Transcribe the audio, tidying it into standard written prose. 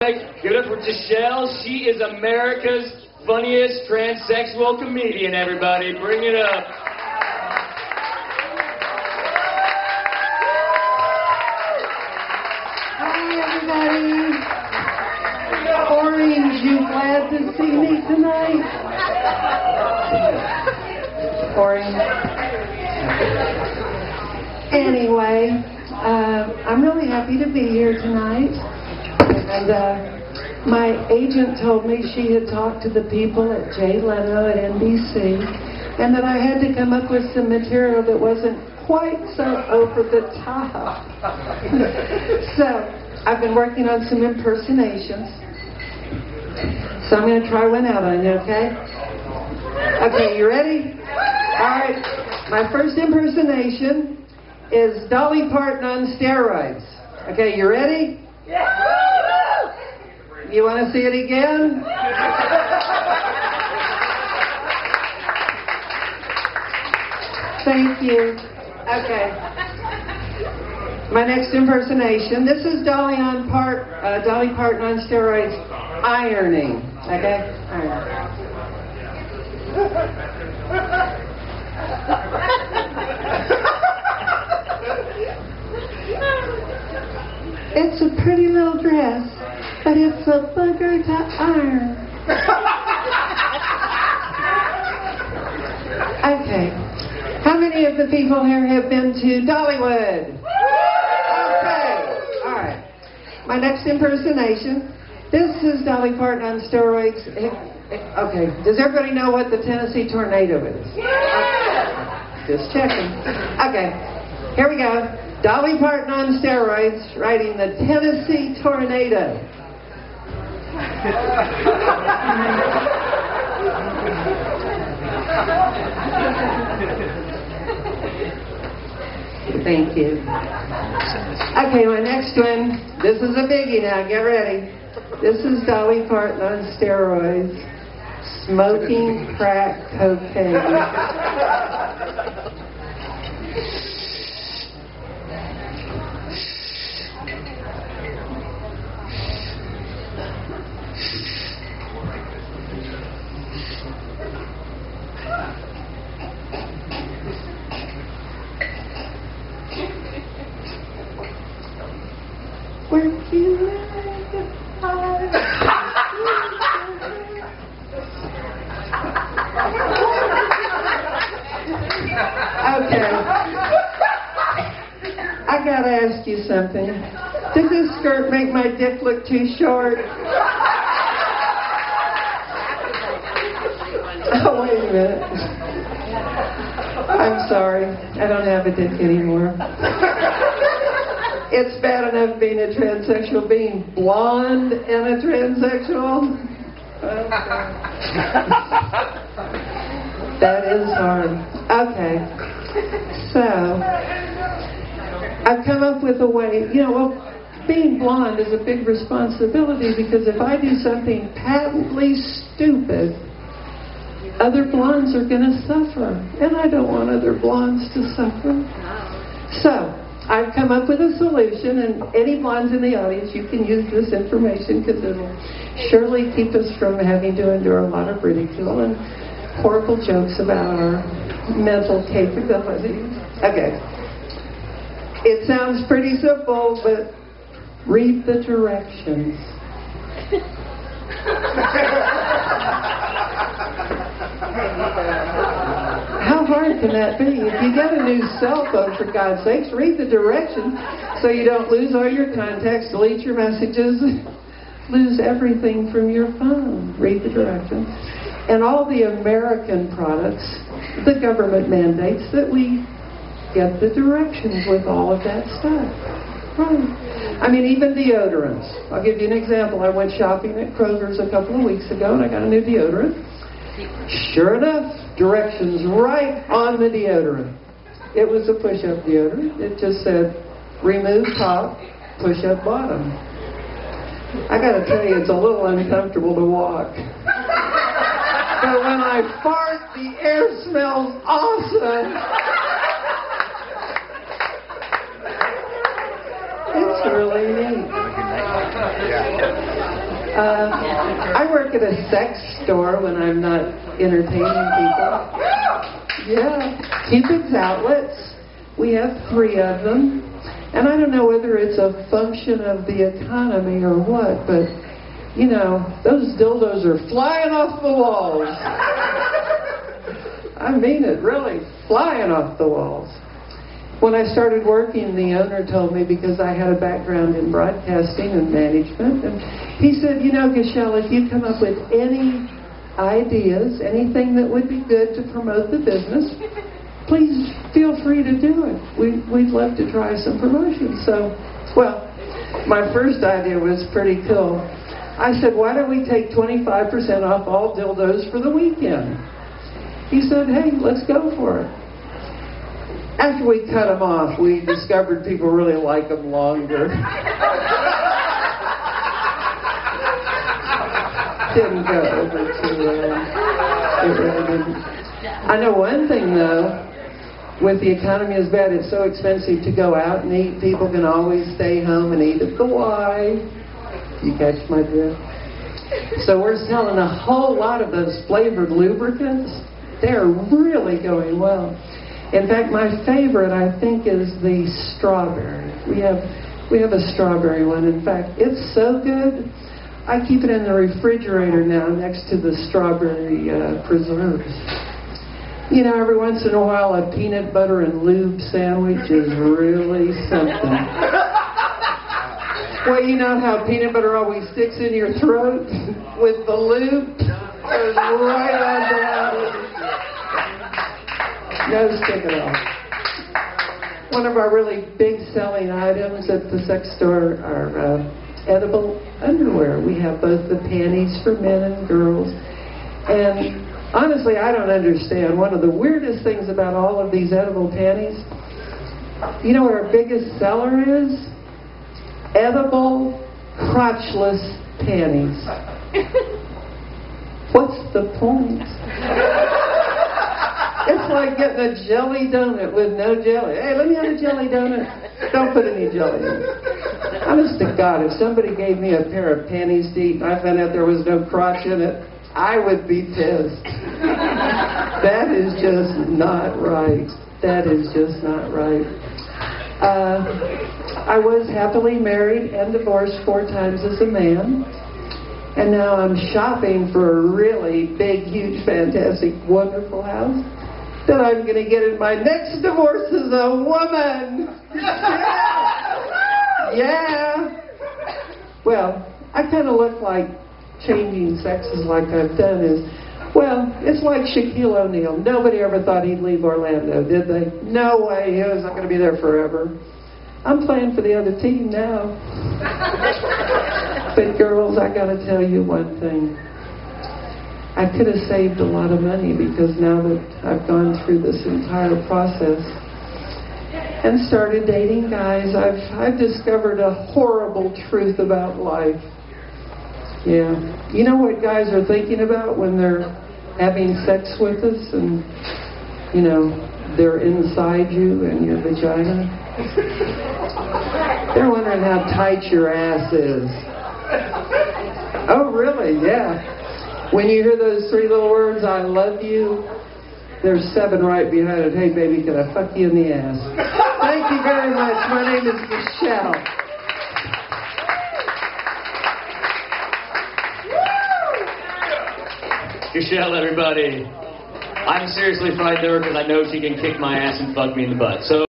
Give it up for Gishelle. She is America's funniest transsexual comedian, everybody. Bring it up. Hi, everybody. Orange, you glad to see me tonight? Orange. Anyway, I'm really happy to be here tonight. And my agent told me she had talked to the people at Jay Leno at NBC, and that I had to come up with some material that wasn't quite so over the top. So I've been working on some impersonations. So I'm going to try one out on you, okay? Okay, you ready? All right. My first impersonation is Dolly Parton on steroids. Okay, you ready? You want to see it again? Thank you. Okay. My next impersonation. This is Dolly Parton on steroids, ironing. Okay? Ironing. It's a pretty little dress, but it's a bugger to iron. Okay. How many of the people here have been to Dollywood? Okay. All right. My next impersonation. This is Dolly Parton on steroids. Okay. Does everybody know what the Tennessee tornado is? Okay. Just checking. Okay. Here we go. Dolly Parton on steroids, riding the Tennessee tornado. Thank you. Okay, my next one. This is a biggie now. Get ready. This is Dolly Parton on steroids, smoking crack cocaine. Where you Okay. I gotta ask you something. Does this skirt make my dick look too short? Oh, wait a minute. I'm sorry. I don't have a dick anymore. It's bad enough being a transsexual, being blonde and a transsexual. That is hard. Okay. So, I've come up with a way, being blonde is a big responsibility, because if I do something patently stupid, other blondes are going to suffer. And I don't want other blondes to suffer. So, I've come up with a solution, and any blondes in the audience, you can use this information, because it'll surely keep us from having to endure a lot of ridicule and horrible jokes about our mental capabilities. Okay. It sounds pretty simple, but read the directions. How hard can that be? If you get a new cell phone, for God's sakes, read the directions so you don't lose all your contacts, delete your messages, lose everything from your phone. Read the directions. And all the American products, the government mandates that we get the directions with all of that stuff. Right. I mean, even deodorants. I'll give you an example. I went shopping at Kroger's a couple of weeks ago, and I got a new deodorant. Sure enough, directions right on the deodorant. It was a push-up deodorant. It just said, remove top, push-up bottom. I got to tell you, it's a little uncomfortable to walk. But when I fart, the air smells awesome. It's really neat. I work at a sex store when I'm not entertaining people. Yeah, Cupid's outlets. We have 3 of them. And I don't know whether it's a function of the economy or what, but, you know, those dildos are flying off the walls. I mean it, really, flying off the walls. When I started working, the owner told me, because I had a background in broadcasting and management, and he said, you know, Gishelle, if you come up with any ideas, anything that would be good to promote the business, please feel free to do it. We'd love to try some promotion. So, well, my first idea was pretty cool. I said, why don't we take 25% off all dildos for the weekend? He said, hey, let's go for it. After we cut them off, we discovered people really like them longer. Didn't go over too well. It really didn't. I know one thing, though. With the economy as bad, it's so expensive to go out and eat. People can always stay home and eat at the Y. You catch my drift? So we're selling a whole lot of those flavored lubricants. They're really going well. In fact, my favorite, I think, is the strawberry. We have a strawberry one. In fact, it's so good, I keep it in the refrigerator now next to the strawberry preserves. You know, every once in a while, a peanut butter and lube sandwich is really something. Well, you know how peanut butter always sticks in your throat? With the lube, goes right on down. No stick at all. One of our really big selling items at the sex store are edible underwear. We have both the panties for men and girls. And honestly, I don't understand. One of the weirdest things about all of these edible panties, you know what our biggest seller is? Edible, crotchless panties. What's the point? It's like getting a jelly donut with no jelly. Hey, let me have a jelly donut. Don't put any jelly in it. Honest to God, if somebody gave me a pair of panties to eat and I found out there was no crotch in it, I would be pissed. That is just not right. That is just not right. I was happily married and divorced 4 times as a man. And now I'm shopping for a really big, huge, fantastic, wonderful house that I'm going to get in my next divorce as a woman. Yeah. Well, I kind of look like changing sexes like I've done is, well, it's like Shaquille O'Neal. Nobody ever thought he'd leave Orlando, did they? No way. He was not going to be there forever. I'm playing for the other team now. But girls, I got to tell you one thing. I could have saved a lot of money because now that I've gone through this entire process and started dating guys, I've discovered a horrible truth about life. Yeah. You know what guys are thinking about when they're having sex with us and, you know, they're inside you and your vagina? They're wondering how tight your ass is. Oh, really? Yeah. When you hear those 3 little words, I love you, there's 7 right behind it. Hey, baby, can I fuck you in the ass? Thank you very much. My name is Gishelle. Gishelle, everybody. I'm seriously frightened of her because I know she can kick my ass and fuck me in the butt. So.